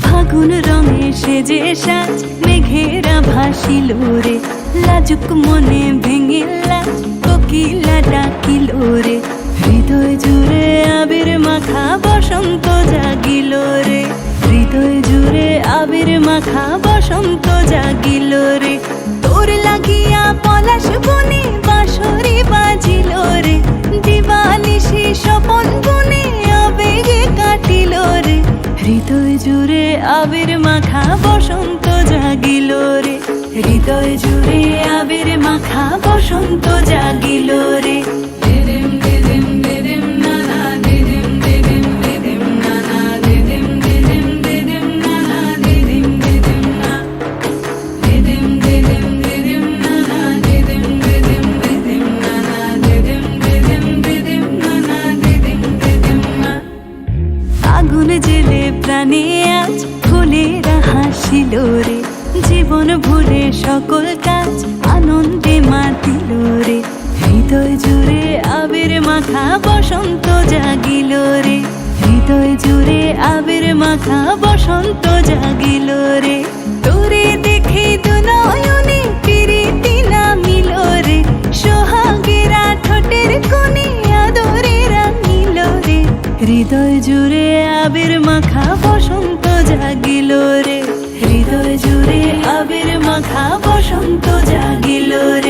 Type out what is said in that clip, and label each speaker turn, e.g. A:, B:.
A: ফাগুন রঙে সেজে সাজ মেঘেরা ভাসিল রে, লাজুক মনে ভেঙে লাজ কোকিলা ডাকিল রে। হৃদয় জুড়ে আবির মাখা বসন্ত জাগিল রে, হৃদয় জুড়ে আবির মাখা বসন্ত জাগিল রে। তোর লাগিয়া পলাশ বনে বাঁশরি বাজিল রে, দিবানিশি স্বপন বনে আবেগে কাটিল রে। হৃদয় জুড়ে আবির মাখা বসন্ত জাগিল রে, হৃদয় জুড়ে আবির মাখা বসন্ত জাগিল রে। আগুন জেলে প্রাণে আজ ফুলেরা হাসিল রে, জীবন ভুলে সকল কাজ আনন্দে মাতিল রে। হৃদয় জুড়ে আবির মাখা বসন্ত জাগিল রে, হৃদয় জুড়ে আবির মাখা বসন্ত জাগিল রে। তোরে দেখে দু নয়নে প্রীতি নামিল রে, সোহাগেরা ঠোঁটের কোণে আদরে রাঙিল রে। হৃদয় জুড়ে আবির মাখা বসন্ত জাগিল রে, হৃদয় জুড়ে আবির মাখা বসন্ত জাগিল রে।